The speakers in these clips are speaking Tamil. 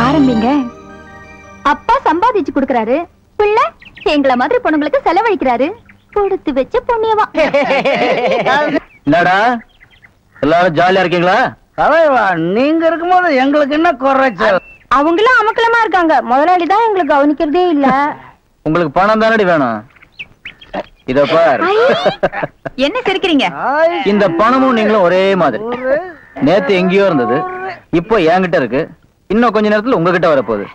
ஆரம்பிங்க. அப்பா சம்பாதிச்சு கொடுக்கறாரு, பிள்ளை எங்களை மாதிரி பொண்ணுங்களுக்கு செலவழிக்கிறாரு. கொடுத்து வச்ச புண்ணியவா. என்னடா எல்லாரும் ஜாலியா இருக்கீங்களா? நீங்க இருக்கும்போது எங்களுக்கு என்ன குறைச்சல்? அவங்களும் அமக்கலமா இருக்காங்க. முதலாளி தான் எங்களுக்கு கவனிக்கிறதே இல்ல. உங்களுக்கு பணம் தானடி வேணும். இத பார். என்ன சிரிக்கிறீங்க? இந்த பணமும் நீங்களும் ஒரே மாதிரி. நேத்து எங்கேயோ இருந்தது, இப்போ என்கிட்ட இருக்கு. இன்னும் கொஞ்ச நேரத்துல உங்ககிட்ட வரப்போகுது.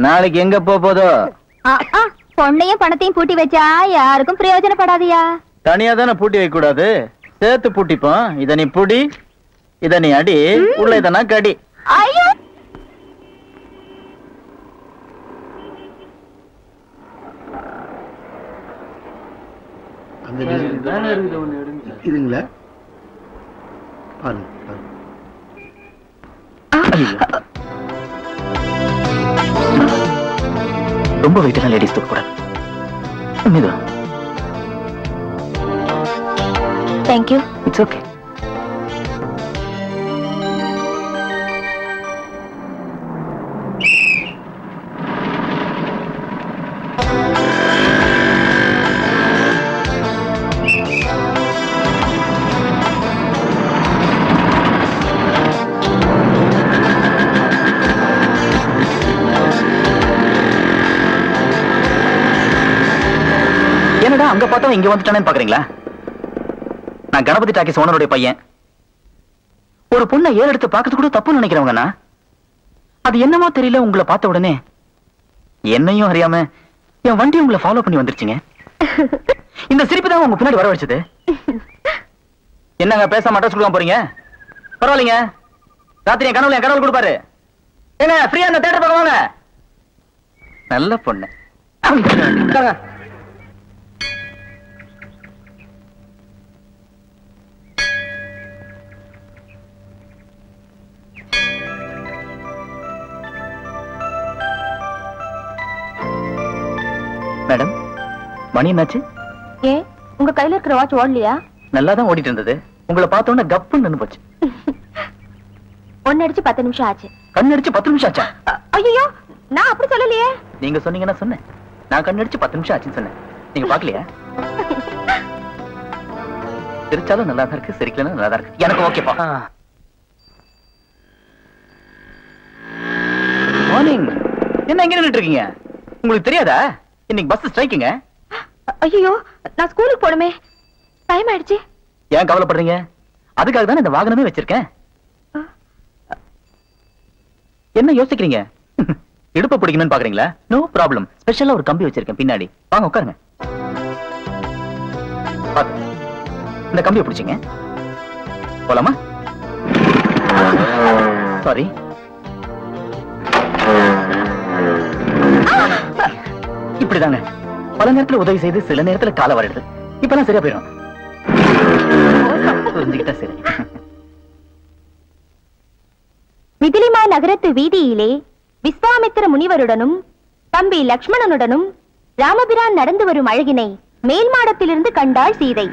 நாளைக்கு எங்க போதோ? பொண்ணையும் பணத்தையும் பூட்டி வச்சா யாருக்கும் பிரயோஜனப்படாதியா. தனியா தானே பூட்டி வைக்க கூடாது, சேர்த்து பூட்டிப்போம். இத நீ புடி, இத நீ அடி, உள்ள இத நான் கடி. ஐயோ, இதுங்களா பாருங்க. ரொம்ப வெயிட்டான லேடிஸ் தூக்க கூடாது. தேங்க்யூ. It's okay. என்னடா அங்க பார்த்தா இங்க வந்துட்டானே பாக்குறீங்களா? நான் கணபதி டாக்கிஸ் ஓனருடைய பையன். ஒரு பொண்ணை ஏறு எடுத்து பார்க்கறது கூட தப்பு நினைக்கிறவங்கண்ணா. அது என்னமோ தெரியல, உங்களை பார்த்த உடனே என்னையும் அறியாம என் வண்டி உங்களை ஃபாலோ பண்ணி வந்துருச்சுங்க. இந்த சிரிப்பு தான் உங்க பின்னாடி வர வச்சது. என்னங்க பேசாம அட்ரஸ் கொடுக்க போறீங்க? பரவாயில்லைங்க, ராத்திரி என் கடவுள் கொடுப்பாரு. ஏங்க ஃப்ரீயா இந்த தேட்டர் பக்கம் வாங்க. நல்ல பொண்ணு. மேடம், மணி என்னாச்சு? ஏ, உங்க கையில இருக்கிற வாட்ச் ஓடலையா? நல்லா தான் ஓடிட்டு இருந்தது. உங்களை பார்த்த உடனே கப்புன்னு நின்னு போச்சு. ஒன்னு அடிச்சு 10 நிமிஷம் ஆச்சு. கண்ணடிச்சு 10 நிமிஷம் ஆச்சா? ஐயோ, நான் அப்படி சொல்லலையே. நீங்க சொன்னீங்கன்னா சொன்னேன். நான் கண்ணடிச்சு 10 நிமிஷம் ஆச்சுன்னு சொன்னேன். நீங்க பாக்கலையா? சிரிச்சாலும் நல்லா தான் இருக்கு, சிரிக்கலன்னா நல்லா தான் இருக்கு. எனக்கு ஓகேப்பா. மார்னிங். என்ன இங்க நின்னுட்டு இருக்கீங்க? உங்களுக்கு தெரியாதா இன்னைக்கு பஸ் ஸ்ட்ரைக்குங்க? ஐயோ, நான் ஸ்கூலுக்கு போணுமே. டைம் ஆயிடுச்சு. ஏன் கவலைப்படுறீங்க? அதுக்காக தான் இந்த வாகனமே வச்சிருக்கேன். என்ன யோசிக்கிறீங்க? இடுப்பு பிடிக்கணும்னு பாக்குறீங்களா? No problem. ஸ்பெஷலா ஒரு கம்பி வச்சிருக்கேன் பின்னாடி. வாங்க உட்காருங்க. இந்த கம்பியை பிடிச்சிங்க. போலாமா? சாரி. இப்படிதாங்க பல நேரத்துல உதவி செய்து சில நேரத்துல கால வருது. இப்பெல்லாம் சரியா போயிடும். புரிஞ்சுக்கிட்டா சரி. மிதிலிமா நகரத்து வீதியிலே விஸ்வாமித்திர முனிவருடனும் தம்பி லக்ஷ்மணனுடனும் ராமபிரான் நடந்து வரும் அழகினை மேல் மாடத்திலிருந்து கண்டாள் சீதை.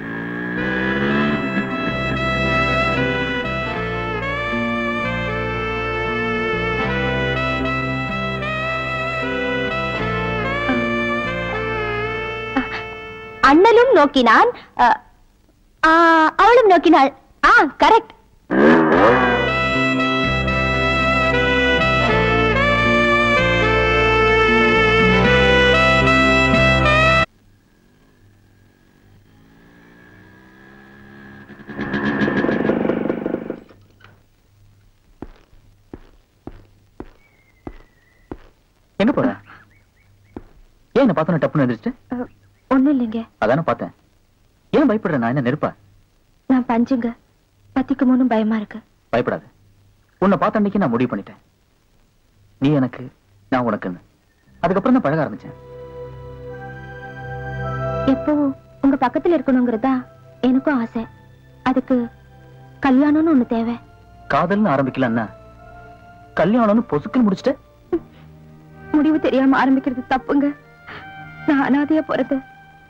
அண்ணலும் நோக்கினான், அவளும் நோக்கினாள். கரெக்ட். எங்க போற? ஏன் என்ன பார்த்தோன்னு டப்புன்னு எந்திரிச்சு? ஒண்ணும் இல்லைங்க. அதானே பார்த்தேன். ஏன் பயப்படுற? நான் என்ன நெருப்பா? நான் பஞ்சுங்க. பத்திக்குமோன்னு பயமா இருக்கு. பயப்படாது. உன்னை பார்த்த அன்னைக்கு நான் முடிவு பண்ணிட்டேன். நீ எனக்கு, நான் உனக்குன்னு. அதுக்கப்புறம் தான் பழக ஆரம்பிச்சேன். எப்பவும் உங்க பக்கத்துல இருக்கணுங்கிறதா எனக்கும் ஆசை. அதுக்கு கல்யாணம்னு ஒண்ணு தேவை. காதல்னு ஆரம்பிக்கலன்னா கல்யாணம்னு பொசுக்குன்னு முடிச்சுட்டு முடிவு தெரியாம ஆரம்பிக்கிறது தப்புங்க. நான் அனாதையா பிறந்து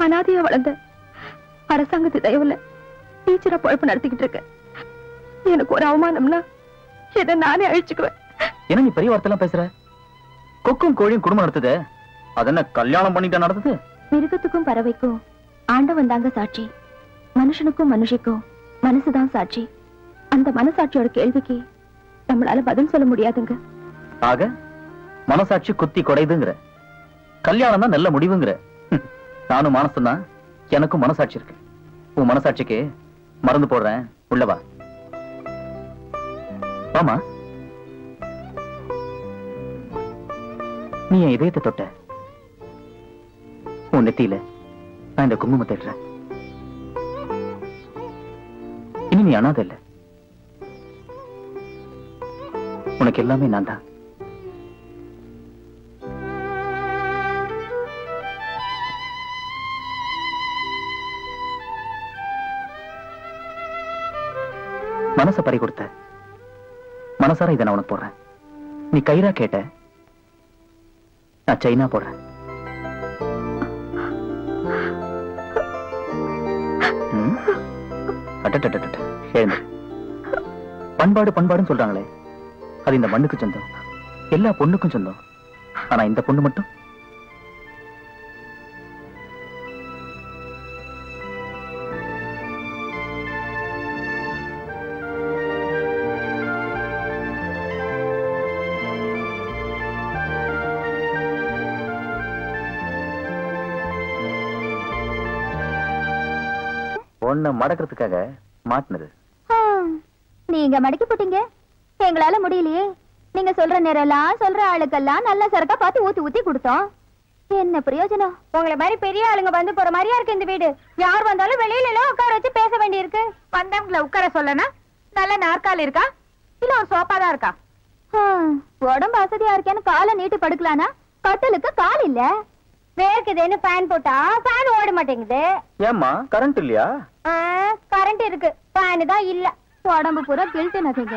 அனாதையா வளர்ந்த அரசாங்கத்து தயவுல டீச்சரா பொழப்பு நடத்திக்கிட்டு இருக்கேன். எனக்கு ஒரு அவமானம்னா எதை நானே அழிச்சுக்குவேன். என்ன நீ பெரிய வார்த்தை எல்லாம் பேசுற? கொக்கும் கோழியும் குடும்பம் நடத்துது, அதென்ன கல்யாணம் பண்ணிட்டா நடத்துது? மிருகத்துக்கும் பறவைக்கும் ஆண்டவன் தாங்க சாட்சி, மனுஷனுக்கும் மனுஷிக்கும் மனசுதான் சாட்சி. அந்த மனசாட்சியோட கேள்விக்கு நம்மளால பதில் சொல்ல முடியாதுங்க. ஆக மனசாட்சி குத்தி கொடைதுங்கிற, கல்யாணம் தான் நல்ல முடிவுங்கிற. நானும் மானசம்தான், எனக்கும் மனசாட்சி இருக்கு. உன் மனசாட்சிக்கு மருந்து போடுறேன், உள்ளவா. ஆமா, நீ என் இதயத்தை தொட்ட, உன் நெத்தியில நான் இந்த குங்குமத்தை இடுறேன். இனி நீ அனாதை இல்ல, உனக்கு எல்லாமே நான் தான். மனச பறி கொடுத்த, மனசார இதை நான் உனக்கு போடுறேன். நீ கயிறா கேட்ட, நான் சைனா போடுறேன். பண்பாடு பண்பாடுன்னு சொல்றாங்களே, அது இந்த மண்ணுக்கு சொந்தம், எல்லா பொண்ணுக்கும் சொந்தம். ஆனா இந்த பொண்ணு மட்டும் பொண்ணை மடக்கிறதுக்காக மாட்டினது. நீங்க மடக்கி போட்டீங்க, எங்களால முடியலையே. நீங்க சொல்ற நேரம் எல்லாம் சொல்ற ஆளுக்கெல்லாம் நல்ல சரக்கா பார்த்து ஊத்தி ஊத்தி கொடுத்தோம். என்ன பிரயோஜனம்? உங்களை மாதிரி பெரிய ஆளுங்க வந்து போற மாதிரியா இருக்கு இந்த வீடு. யார் வந்தாலும் வெளியில எல்லாம் உட்கார வச்சு பேச வேண்டி இருக்கு. வந்தவங்களை உட்கார சொல்லனா நல்ல நாற்காலி இருக்கா, இல்ல ஒரு சோஃபா தான் இருக்கா? உடம்பு வசதியா இருக்கேன்னு காலை நீட்டு படுக்கலானா கட்டலுக்கு கால் இல்ல. வேர்க்குதுன்னு ஃபேன் போட்டா ஃபேன் ஓட மாட்டேங்குது. ஏம்மா கரண்ட் இல்லையா? கரண்ட் இருக்கு, ஃபேன் தான் இல்ல. உடம்பு பூரா கில்ட்டு நகைங்க,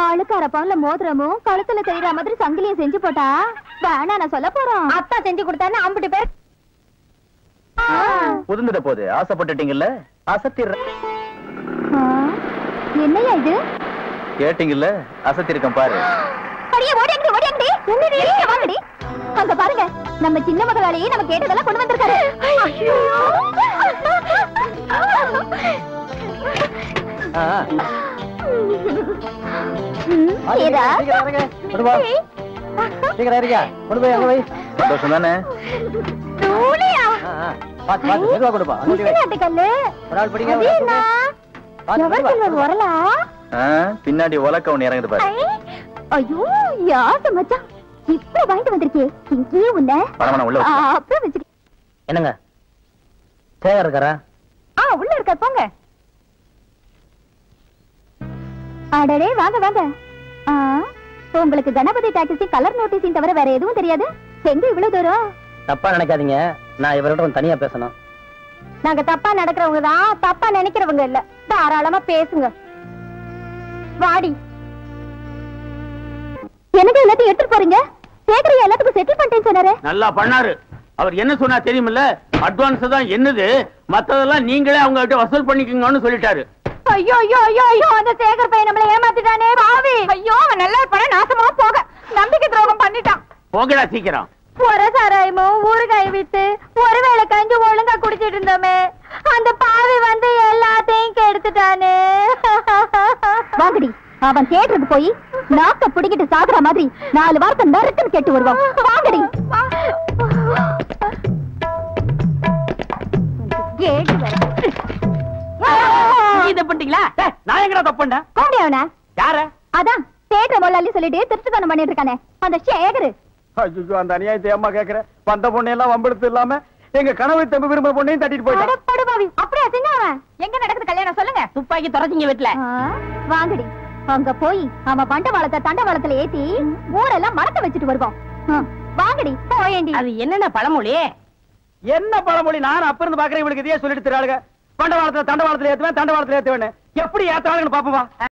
ஆளுக்கு அரப்பான்ல மோதிரமும் கழுத்துல தெரியுற மாதிரி சங்கிலியும் செஞ்சு போட்டா வேணா நான் சொல்ல போறோம். அத்தா செஞ்சு கொடுத்தான்னு 50 பேர் புதுந்துட போது. ஆசைப்பட்டுட்டீங்கல்ல, அசத்திர. என்னையா இது? கேட்டீங்கல்ல, அசத்திருக்கேன் பாரு. அடியே ஓடியாங்கடி ஓடியாங்கடி. என்னடி வாங்கடி. அங்க பாருங்க, நம்ம சின்ன மகளாலே நம்ம கேட்டதெல்லாம் கொண்டு வந்திருக்காரு. ஐயோ சந்தோஷம் தானே? பின்னாடி உலக்க ஒண்ணு இறங்குது பாரு. ஐயோ யாரு மச்சான் இப்ப வாங்கிட்டு வந்திருக்கே, இங்கேயே உள்ள அப்புறம் வச்சு. என்னங்க சேகர் இருக்காரா? உள்ள இருக்க, போங்க. அடடே வாங்க வாங்க. உங்களுக்கு கணபதி டாக்ஸி கலர் நோட்டீஸையும் தவிர வேற எதுவும் தெரியாது? எங்க இவ்வளவு தூரம்? தப்பா நினைக்காதீங்க, நான் இவரோட தனியா பேசணும். நாங்க தப்பா நடக்கிறவங்க தான், தப்பா நினைக்கிறவங்க இல்ல. தாராளமா பேசுங்க. வாடி. எனக்கு எல்லாத்தையும் எடுத்துட்டு போறீங்க? சேகரியா எல்லாத்துக்கும் செட்டில் பண்ணிட்டேன்னு சொன்னாரு. நல்லா பண்ணாரு. அவர் என்ன சொன்னா தெரியுமில்ல, அட்வான்ஸ் தான் என்னது, மத்ததெல்லாம் நீங்களே அவங்க கிட்ட வசூல் பண்ணிக்கங்கன்னு சொல்லிட்டாரு. ஐயோ ஐயோ ஐயோ ஐயோ, அந்த சேகர் பையன் நம்மள ஏமாத்திட்டானே பாவி. ஐயோ நல்லா பட நாசமா போக, நம்பிக்கை துரோகம் பண்ணிட்டான். போகடா சீக்கிரம். ஒரு சாராயமும் ஊறுகாய் வித்து ஒருவேளை கஞ்சி ஒழுங்கா குடிச்சிட்டு இருந்தோமே, அந்த பாவி வந்து எல்லாத்தையும் கெடுத்துட்டானே. வாங்கடி, அவன் கேட்டது போய் நாக்க பிடிக்கிட்டு சாகுற மாதிரி 4 வார்த்தை நறுக்குன்னு கேட்டு வருவான். வாங்கடி. நான் எங்கடா தப்புண்டா? யார? அதான் தேட்டர முதலாளி சொல்லிட்டு திருட்டுத்தனம் பண்ணிட்டு இருக்கானே அந்த சேகரு. ஐயோ, அந்த அநியாயத்தை ஏமா கேக்குற? வந்த பொண்ணு எல்லாம் வம்பெடுத்து இல்லாம எங்க கனவு தம்பி விரும்புற பொண்ணையும் தட்டிட்டு போயிட்டான். படுபாவி, அப்படியே செஞ்சவன். எங்க நடக்குது கல்யாணம் சொல்லுங்க. துப்பாக்கி தொடச்சிங்க வீட்டுல. வாங்கடி, அங்க போய் அவன் பண்டவாளத்தை தண்டவாளத்துல ஏத்தி ஊரெல்லாம் மறக்க வச்சுட்டு வருவோம். வாங்கடி போயேண்டி. அது என்னென்ன பழமொழி? என்ன பழமொழி? நான் அப்ப இருந்து பாக்குறேன், இவளுக்கு இதையே சொல்லிட்டு தராளுங்க. பண்டவாளத்துல தண்டவாளத்துல ஏத்துவேன், தண்டவாளத்துல ஏத்துவேன். எப்படி ஏத்தாளுங்கன்னு பாப்போம்.